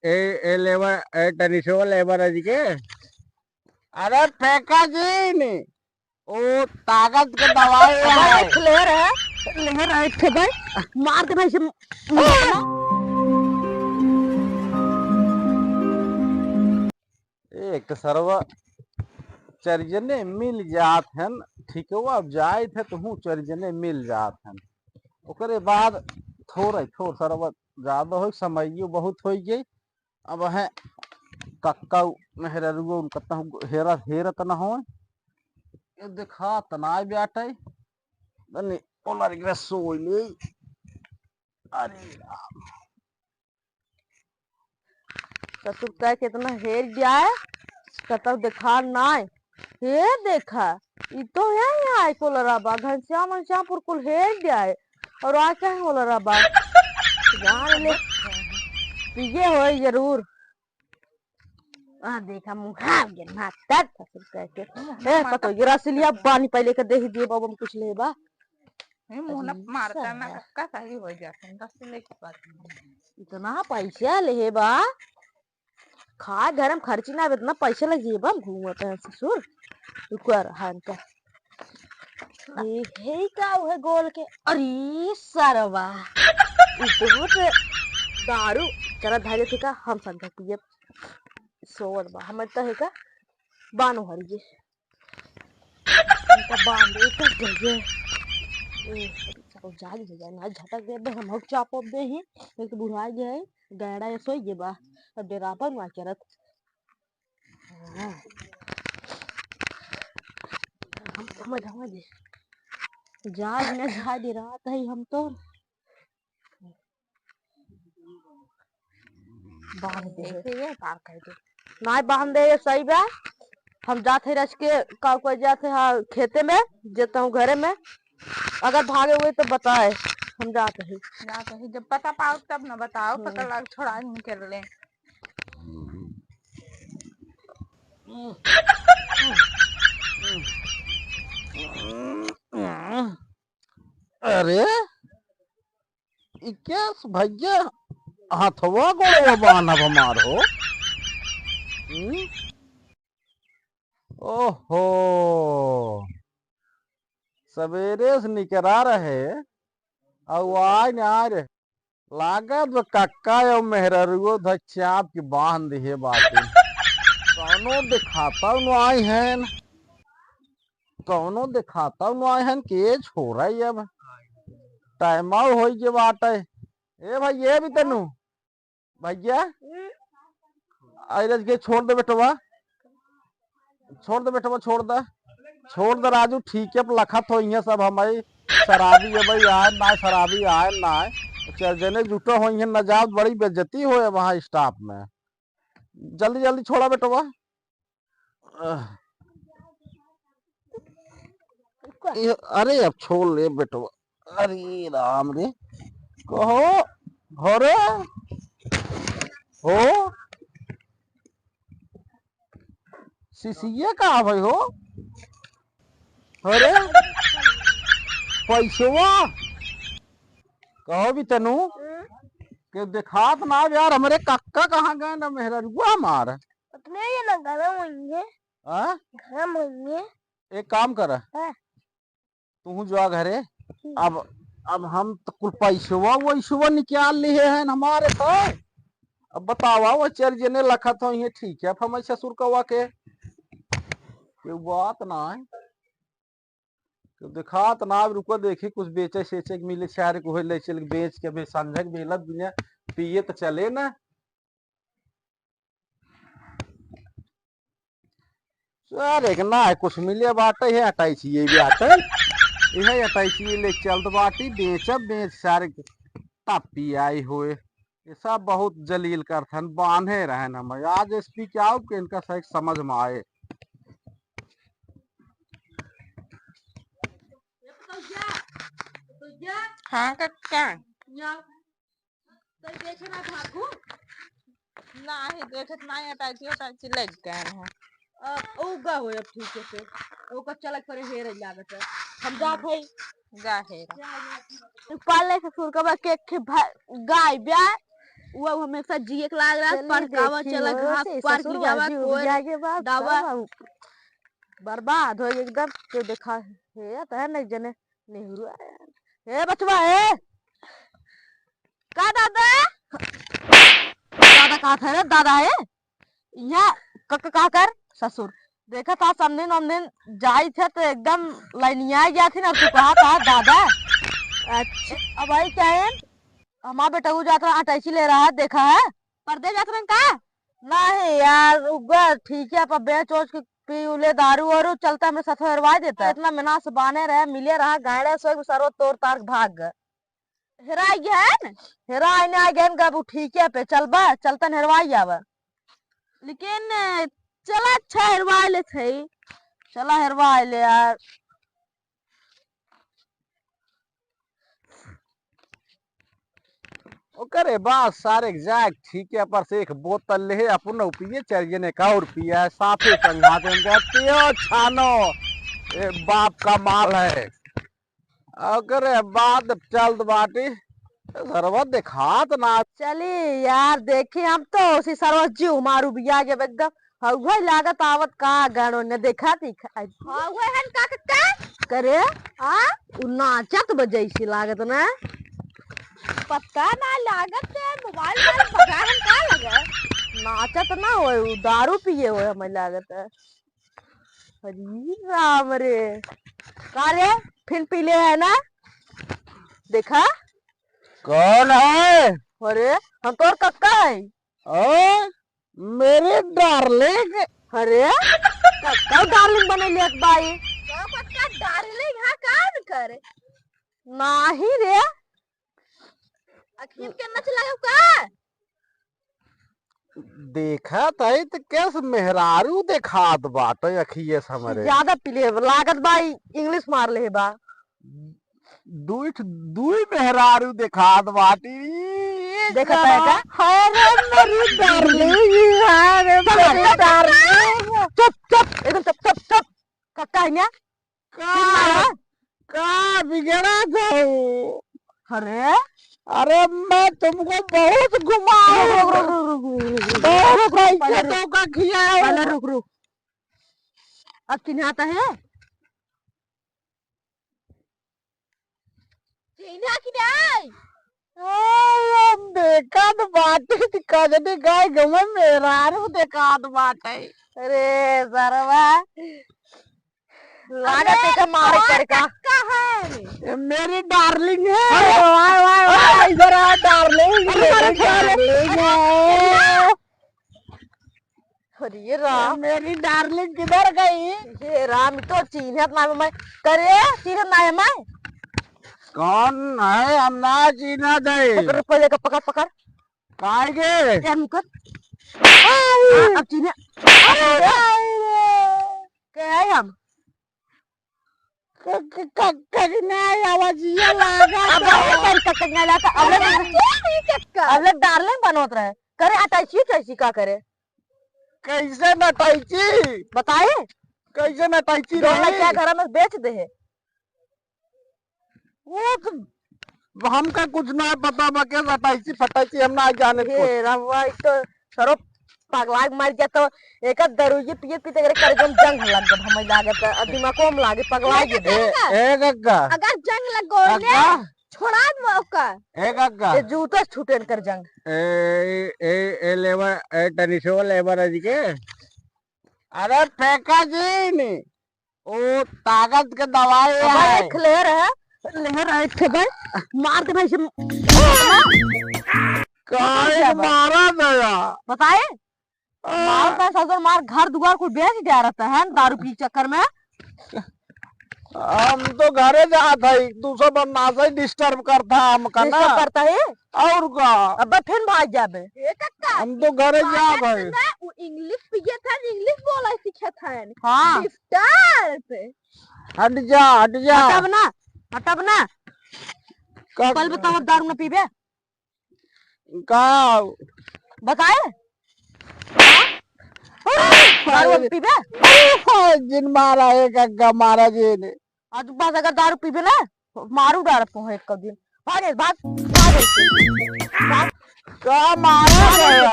A a labour A टनिशो labour है जी के। अरे फेंका जी नहीं वो ताकत के दवाई है। एक लेहर है एक भाई मार दे भाई इसे मारना। एक सरवा चरजने मिल जात हन। ठीक है अब जाए थे तो हूँ चरजने मिल जात हन। ओकरे बाद थोड़ा थोड़ सरवा ज्यादा हो समय बहुत हो गई। अब है कक्का मेहरुआ उनका हेरा हेरत न हो ये देखा तनाय बैठे दनी ओलर के सोई। अरे ससुर का कितना हेर गया है कतौ देखा ना हे देखा ये तो है यहाँ कोलराबा घनश्याम घनश्यामपुर कुल हेर गया है और आ क्या है कोलराबा जान ले पीछे हो जरूर। देखा मुँह गिरना तक ससुर कह के ए कतो गिरा सिलिया पानी पहले के दे दिए बाबा कुछ ले बा मुंह न मारता ना कक्का सही हो जाता 10 ले की बात इतना पैसा ले बा खा घर में खर्ची ना इतना पैसा लगी बा घूमते हैं ससुर रुकर हन का ये है का है गोल के अरे सरवा बहुत दारू चला धारे थे का हम संग पिए सोवर बा हम तो है का बानो हरिए इनका बांधे का जगे ए सब जाली हो जाए ना झटक दे हम हक चापो दे ही एक बुढ़ा गए गैड़ा ये सोई जे बा अब डेरा पर मा करत हम समझ दे जाग न जा दे रात है हम तो बांध दे ये पार कर दे ना बांध दे ये सही बा हम जाते रच के का को जाते हाँ खेते में जेता हूँ घरे में अगर भागे हुए तो बताए हम जाते हैं ना कहीं जब पता पाओ तब ना बताओ पता लग छोड़ा निकल ले अरे क्या भैया हाथवा गोड़वा बाना हमार हो। ओहो सवेरे से निकरा रहे और आज ना रे लागत कक्का और मेहरुओ चाप के बांध दिए बातें कौनो दिखाता आए हैं कौनो दिखाता आए हैं के छोड़ा अब टाइम हो के बाटे ए भाई ये भी तेनू भैया अरज के छोड़ दे बेटवा छोड़ दे राजू ठीक है लखत हो सब हमारी शराबी है भाई आए ना शराबी आए ना चर्जने जुटो हो न जाओ बड़ी बेइज्जती हो वहां स्टाफ में जल्दी जल्दी छोड़ा बेटवा। अरे अब छोड़ ले बेटवा अरे राम रे कहो हो रे हो सीसीए कहा भाई हो अरे पैसवा कहो भी तनु के दिखात ना यार हमारे कक्का कहाँ गए ना मेहरुआ मार उतने ये ना गरम होंगे गरम होंगे एक काम कर तू जो घरे अब हम तो कुल पैसवा वैसवा निकाल लिए हैं हमारे तो अब बतावा वो चर्जने लखत हो ये ठीक है अब हमारे ससुर कवा के बात ना है तो दिखात ना रुको देखी कुछ बेचे सेचे मिले शहर को ले चल बेच के भी संझक बेलत दुनिया पिए तो चले ना सर एक ना है कुछ मिले बाटे है हटाई चाहिए भी आटे यह हटाई चाहिए ले चल तो बाटी बेच सारे तापी आई हुए ये सब बहुत जलील करथन बांधे रहे न मैं आज एसपी क्या के इनका सही समझ में आए। हाँ कक्का तो देखे ना भागू ना ही देखत ना हटाई लग गए हैं अब उगा हो अब ठीक से ओका चलक करे हेर लागत है हम जात है जा है पाले से सुर का के गाय ब्याह वो हमेशा जिए के लाग रहा पड़कावा चला घास पार की जावा कोई दावा बर्बाद हो एकदम तो देखा है तो है नहीं जने नेहरू आया हे बचवा है का दादा दादा कहा था रे दादा है यहाँ का कर ससुर देखा था समदिन जाई थे तो एकदम लाइनिया गया थी ना तू कहा था दादा अच्छा अब भाई क्या है हमारा बेटा को जाता अटैची ले रहा है देखा है पर्दे जाते का नहीं यार उगा ठीक है पर बेच ओच के पी उले दारू और चलता हमें सथ हरवा देता है इतना मेहनत से बाने रहे मिले रहा गाड़े सो सर्व तोड़ तार भाग गए हेरा गया है न हेरा आने आ गए गब ठीक है पे चल बा चलता हेरवाई जावा लेकिन चला अच्छा हेरवा ले थे चला हेरवा ले यार ओकरे बाद सारे जाक ठीक है पर से एक बोतल ले अपन पिए चार जने का और पिया साफे संघात पियो छानो ए बाप का माल है ओकरे बाद चल बाटी सरवा दिखात ना चली यार देखे हम तो उसी सरवत जी मारू बिया के एकदम हवा लागत आवत का गानो ने देखा दिखा हवा हन का करे आ नाचत बजैसी लागत ना पता ना लागत मोबाइल वाले बगान का लगा नाचत ना हो दारू पिए हो हमें लागत है हरी राम रे का रे फिर पीले है ना देखा कौन है अरे हम तोर कक्का है ओ मेरे डार्लिंग अरे कक्का डार्लिंग बने ले भाई तो कक्का डार्लिंग हां कान करे नाही रे अखियन के नच लगे का देखा तई तो कैस मेहरारू देखात बाटे अखिए हमरे ज्यादा पीले लागत भाई इंग्लिश मार ले बा दुई मेहरारू देखात बाटी देखा है का अरे मेरी डार्लिंग अरे मेरी डार्लिंग चुप एकदम चुप कक्का है ना का बिगड़ा जाओ अरे अरे मैं तुमको बहुत घुमाऊं रुक अब चिन्हाता है चिन्हा की नहीं देखा तो बाटे कजनी गाय गमे मेहरारू देखा तो बाटे अरे सरवा लागत है का मार कर का है मेरी डार्लिंग है वाह इधर आ डार्लिंग अरे राम मेरी डार्लिंग किधर गई ये राम तो चिन्हत ना मैं करे चिन्हत ना है मैं कौन है हम ना चीना दे पकड़ काय गे यार मुकर अब चिन्ह क्या है हम आवाजिया लागा अब डार्लिंग बनोत रहे करे अटैची कैसी का करे कैसे नटाइची बताए कैसे नटाइची दोनों क्या घर में बेच दे है वो तो हमका कुछ ना पता बके नटाइची फटाइची हम ना जाने हे रवा तो सरो पगलाग मार गया तो एक दरुई पिए पीते करे जम जंग लग गया हमें लागत है दिमाग को हम लागे पगलाग ए गग्गा अगर जंग लगो ने छोड़ा मौका ए गग्गा ये जूता छूटन कर जंग ए लेबर ए टनिशो लेबर जी के अरे फेंका जी नी ओ ताकत के दवाई है खलेर है लेहर है थे भाई मार दे भाई से काय मारा दया बताए मार का ससुर मार घर दुआर को बेच दिया रहता है दारू पी चक्कर में हम तो घरे जात है दूसरा बंदा से डिस्टर्ब करता हम का ना करता है और का अब फिर भाग जाबे हम तो घरे जात है वो इंग्लिश पिए था इंग्लिश बोला सीखे था हां स्टार पे हट जा हटब ना कल बताओ दारू ना पीबे का बताए दारू पीबे जिन मारा है गग्गा मारा जी ने आज बात अगर दारू पीबे ना मारू डाल पो एक दिन भाग भाग का मारा गया